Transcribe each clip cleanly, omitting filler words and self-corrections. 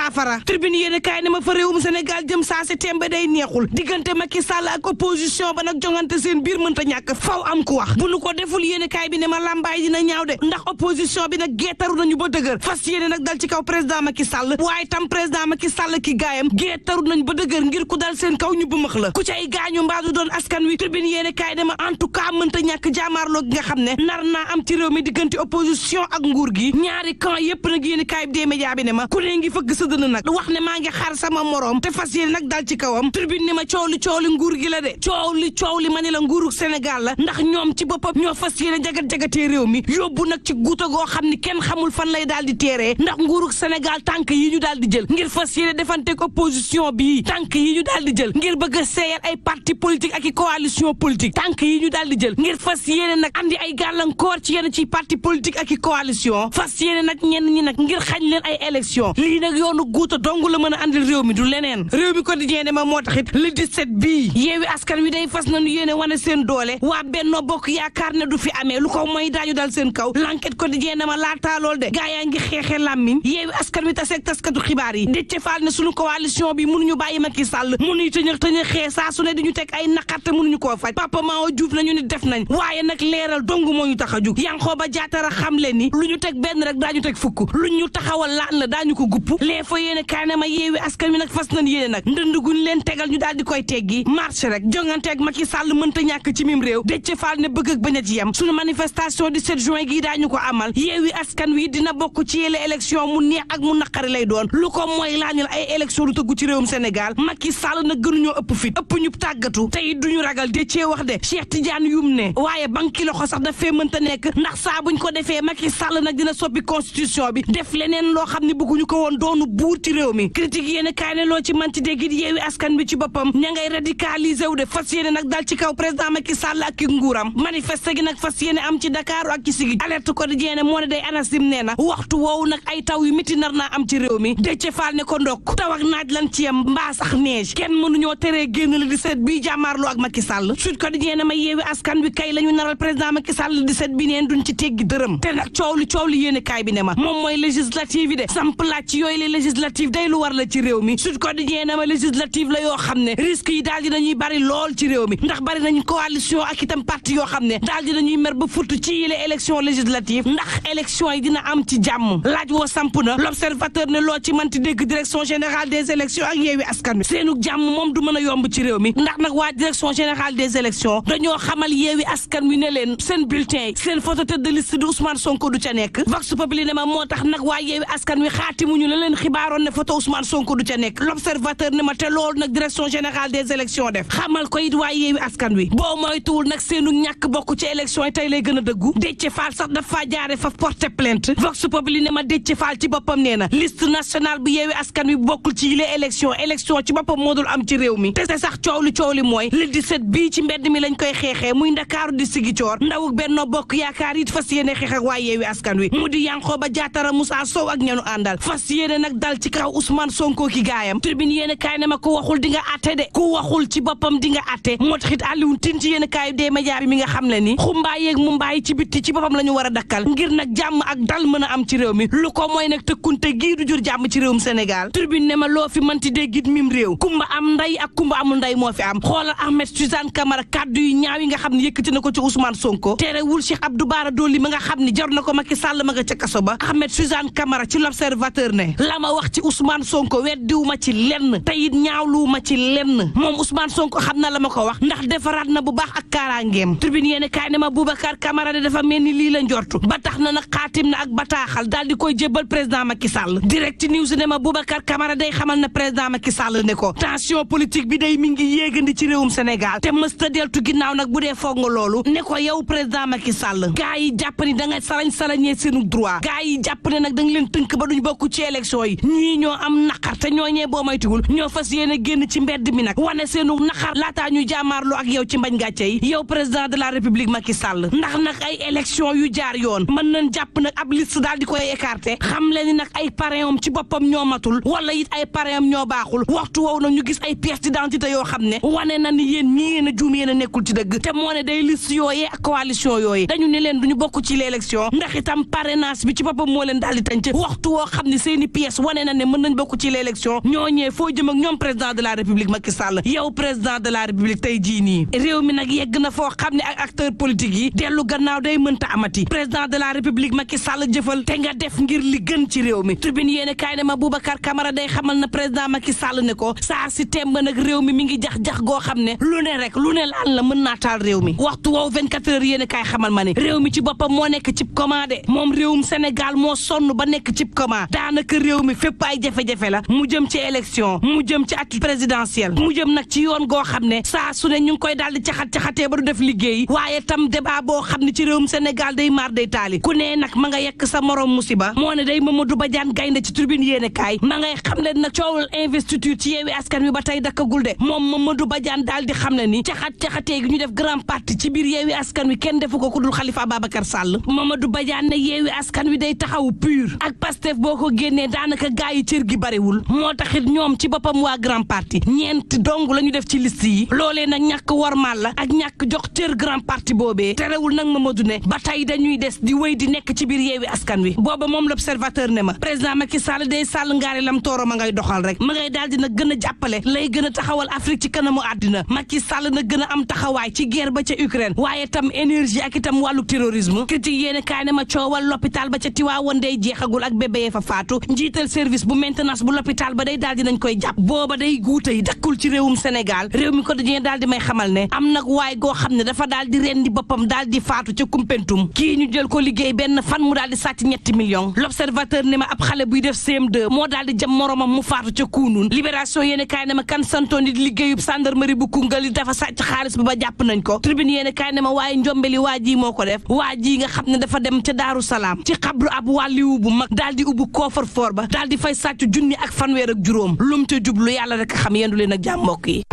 saafara. Tribune yéen kaay ne ma fa réewum Sénégal jëm saa si tembe day neexul diggante Macky Sall ak opposition ba nag jongante seen biir mënta ñàkk faw am ku wax bu nu ko deful yéen kaay bi ne ma lambaay dina ñaaw de ndax opposition bi nag geetaru nañu ba dëgër fas yéene nag dal ci kaw président Macky Sall waaye tam président Macky Sall ki gaayam geetaru nañu ba dëgër ngir ku dal seen kaw ñu bëmax la ku ci ay gaañu mbaadu doon askan wi. Tribune yéen kaay ne ma en tout cas mënta ñàkk jaamaarloo gi nga xam ne nar naa am ci réew mi diggante opposition ak nguur gi ñaari camp yépp nag yéen kaay bi des médias bi ne ma ku ne ngi fëgg sa dënn nag wax ne maa ngi xaar sama morom te fas yéene nag dal ci kawam. Tribune ne ma coow li nguur gi la de coow li ma ne la nguuru Sénégal la ndax ñoom ci boppam ñoo fas yéene jagatee réew mi yóbbu nag ci guuta goo xam ni kenn xamul fan lay daal di teeree ndax nguuru Sénégal tànk yi ñu daal di jël ngir fas yéene defanteeg opposition bi tànk yi ñu daal di jël ngir bëgg a seeyal ay parti politique ak i coalition politique tànk yi ñu daal di jël ngir fas yéene nag andi ay gàllankoor ci yenn ci parti politique ak i coalition fas yéene nag ñenn ñi nag ngir xañ leen ay élection lii nag yoonu guuta dong la mën a andil réew mi du leneen réew mi quotidien ne ma moo taxit le 17 bii yeewi askan wi day fas nañu yéene wane seen doole waa Benno Bokk Yaakaar ne du fi amee lu ko mooy daañu dal seen kaw l'enquête quotidien ne ma laataa lool de gaa yaa ngi xeexee làmmiñ yeewi askan wi taseeg taskatu xibaar yi Déthié Fall ne suñu coalition bi mënuñu bàyyi Macky Sall mënuñu tëñëx xee saa su ne diñu teg ay naqarte mënuñu koo faj Papa Mao Diouf nañu ni def nañ waaye nag leeral dong moo ñu tax a jug Yankhoba Diattara xam leen ni lu ñu teg benn rek daañu teg fukk lu ñu taxawal laan la daañu ko gupp lee fa yéene kaay ne ma yeewi askan wi nag fas nañ yéene nag ndënd guñ leen tegal ñu daal di koy teggi marché rek jongante ak Macky Sall mënta ñàkk ci mim réew Déthié Fall ne bëgg ak bañ a ci yem suñu manifestation 17 juin gii daañu ko amal yeewi askan wi dina bokk ci yële élection mu neex ak mu naqari lay doon lu ko mooy laañal ay élection lu tëggu ci réewum Sénégal Macky Sall nag gënuñoo ëpp fit ëpp ñu tàggatu tey duñu ragal Déthié wax de Cheikh Tidiane Youm ne waaye banki loxo sax daf fee mënta nekk ndax saa buñ ko defee Macky Sall nag dina soppi constitution bi def leneen loo xam ne bëgguñu ko woon doonu buur ci réew mi critique yéen kaay ne loo ci manti dégg yeewi askan bi ci boppam ña ngay radicalisé wu de fas yéene nag dal ci kaw président Macky Sall ak ki nguuram manifeste gi nag fas yéene am ci Dakar ak ci Sigi alerte quotidien moo ne day ANACIM nee na waxtu woowu nag ay taw yu miti nar naa am ci réew mi Déthié Fall ne ko ndokk taw ak naaj lan ci yam mbaa sax neige kenn mënuñoo teree génn le 17 bii jàmmaarloo ak Macky Sall Sud Quotidien ma yeewi askan wi kay la ñu naral président Macky Sall le 17 bi neen duñ ci teggi dërëm te nag coow li yéene kaay bi ne ma moom mooy législative yi de samp laaj ci yooyu les législative day lu war la ci réew mi Sud Quotidien ma législative la yoo xam ne risque yi daal dinañuy bari lool ci réew mi ndax bari nañu coalition ak itam parti yoo xam ne daal dinañuy mer ba futt ci yile élection législative ndax élection yi dina am ci jàmm laaj woo samp na l'observateur ne loo ci manti dégg direction générale des élections ak yeewi askan wi seenu jàmm moom du mën a yomb ci réew mi ndax nag waa direction générale des élections dañoo xamal yeewi askan wi ne leen seen bulletin yi seen photo tête de liste de Ousmane Sonko du ca nekk Vox Populi ne ma moo tax nag waa yeewi askan wi xaatimuñu la leen xibaaroon ne photo Ousmane Sonko du ca nekk l'observateur ne ma te loolu nag direction générale des élections def xamal ko it waa yeewi askan wi boo moytuwul nag seenu ñàkk bokk ci élection yi tey lay gën a dëggu Déthié Fall sax dafa jaare fa porter plainte Vox Populi ne ma Déthié Fall ci boppam nee na liste nationale bu yeewi askan wi bokkul ci yile élection ci boppam moo dul am ci réew mi te sax coow li mooy le 17 bii ci mbedd mi lañ koy xeexee muy Ndakaaru di Sigicoor ndawuk Benno Bokk Yaakaar it fas yéene xeex ak waa yeewi askan wi mu di Yankhoba Diattara Moussa Sow ak ñanu àndal fas yéene nag dal ci kaw Ousmane Sonko ki gaayam Tribune yéene kaay ne ma ku waxul di nga atte de ku waxul ci boppam di nga atte moo taxit Alioune Tine ci yéene kaay des médias bi mi nga xam le ni xumbaay yeeg mumbaay ci bitti ci boppam la ñu war a dakkal ngir nag jàmm ak dal mën a am ci réew mi lu ko mooy nag tëkkunte gii du jur jàmm ci réewum Sénégal Tribune ne ma loo fi mënti déggit mim réew kumba am nday ak kumba amul nday moo fi am xoolal Ahmed Suzanne Camara kaddu yu ñaaw yi nga xam ne yëkkati na ko ci Ousmane Sonko terewul Cheikh Abdou Bara Dolly ma nga xam ne jar na ko Macky Sall ma nga ca kaso ba Ahmed Suzanne Camara ci l'Observateur ne la ma wax ci Ousmane Sonko weddiwu ma ci lenn te it ñaawlu ma ci lenn moom Ousmane Sonko xam na la ma ko wax ndax defaraat na bu baax ak kaaraangeem Tribune yéene kaay ne ma Boubacar Camara de dafa mel ni lii la njortu ba tax na nag xaatim na ak bataaxal daal di koy jébbal président Macky Sall Direct News ne ma Boubacar Camara day xamal na président Macky Sall ne ko tension politique bi day mi ngi yéegandi ci réewum Sénégal te mësta deltu ginnaaw nag bu dee foog nga loolu ne ko yow président Macky Sall gaa yi jàpp ni da nga salañee seenu droit gaa yi jàpp ne nag da nga leen tënk ba duñ bokk ci élection yi ñii ñoo am naqar te ñooñee boo maytuwul ñoo fas yéene génn ci mbedd mi nag wane seenu naqar laataa ñuy jaamaarloo ak yow ci mbañ gàcce yi yow président de la république Macky Sall ndax nag ay élection yu jaar yoon mën nañ jàpp nag ab liste daal di koy écarté xam leen ni nag ay parrain am ci boppam ñoo matul wala it ay parrain am ñoo baaxul waxtu woowu nag ñu gis ay pièces d'identité yoo xam ne wane na ni yéen ñii yéen a juum yéen a nekkul ci dëgg te moo ne day liste yooyee ak coalition yooyu dañu ne leen duñu bokk ci l'élection ndax itam parrainage bi ci boppam moo leen daal di tànc waxtu woo xam ne seeni pièces wane na ne mën nañ bokk ci l'élection ñooñee foo jëm ak ñoom président de la république Macky Sall yow président de la république tey jii nii réew mi nag yegg na foo xam ne ak acteur politique yi dellu gannaaw day mënta amati président de la république Macky Sall jëfal te nga def ngir li gën ci réew mi tribune yéene kaay ne ma Boubacar Camara day xamal na président Macky Sall ne ko saa si temb nag réew mi ngi jax-jax goo xam ne lu ne rek lu ne laan la mën naa taal réew mi waxtu woowu 24 heures yéene kaay xamal ma ne réew mi ci boppam moo nekk cib commandé moom réewum Sénégal moo sonn ba nekk cib commande daanaka réew mi fépp ay jafe-jafe la mu jëm ci élection mu jëm ci acte présidentiel mu jëm nag ci yoon goo xam ne saa su ne ñu ngi koy daal di caxat-caxatee ba du def liggéey waaye tam débat boo xam ne ci réewum Sénégal day maar day taali ku ne nag ma nga yekk sa morom musiba moo ne day Mamadou Badiane Gaynde ci tribune yéene kaay ma ngay xam ne nag coowul investiture ci Yewwi Askan Wi ba tey dakkagul de moom Mamadou Badiane daal di xam ne ni caxat-caxatee gi ñu def grand parti ci biir Yewwi Askan Wi kenn defu ko ku dul Khalifa Ababacar Sall Mamadou Badiane ne Yewwi Askan Wi day taxawu pur ak Pastef boo ko génnee daanaka gaa yi cër gi bariwul moo taxit ñoom ci boppam waa grand parti ñeent dong la ñu def ci liste yi loolee nag ñàkk wormaal la ak ñàkk jox cër grand parti boobee terewul nag Mamadou ne ba tey dañuy des di wéy di nekk ci biir Yewwi Askan Wi booba moom l'observateur ne ma président Macky Sall day Sall ngaari lam tooro ma ngay doxal rek ma ngay daal di nag gën a jàppale lay gën a taxawal Afrique ci kanamu àddina Macky Sall na gën a am taxawaay ci guerre ba ca Ukraine waaye tam énergie ak itam wàllu terrorisme critique yéene kaay ne ma coowal l'hôpital ba ca Tiwaawoon day jeexagul ak bébé fa faatu njiital service bu maintenance bu l'hôpital ba day daal di nañ koy jàpp booba day guute yi dakkul ci réewum Sénégal réew mi ko dañee daal di may xamal ne am nag waay goo xam ne dafa daal di rendi boppam daal di faatu ca Kumpentum kii ñu jël ko liggéey benn fan mu daal di sàcc 3 millions l'observateur ne ma ab xale buy def CM2 moo daal di jëm moromam mu faatu ca Kunun libération yéene kaay ne ma kan santoon di liggéeyub gendarmerie bu Koungheul yi dafa sàcc xaalis ba jàpp nañ ko tribune yéene kaay ne ma waaye njombeli waa ji moo ko def waa ji nga xam ne dafa dem ca Daaru Salaam ci xabru ab wàlliwu bu mag daal di ubbu koofar foor ba daal di fay sàcc junni ak fanweer ak juróom lum ca jublu yàlla rek xam yendu leen ak jàmm mbokk yi.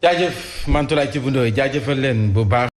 jaajëf Mantoulaye Thioub Ndoye jaajëfal leen bu baax.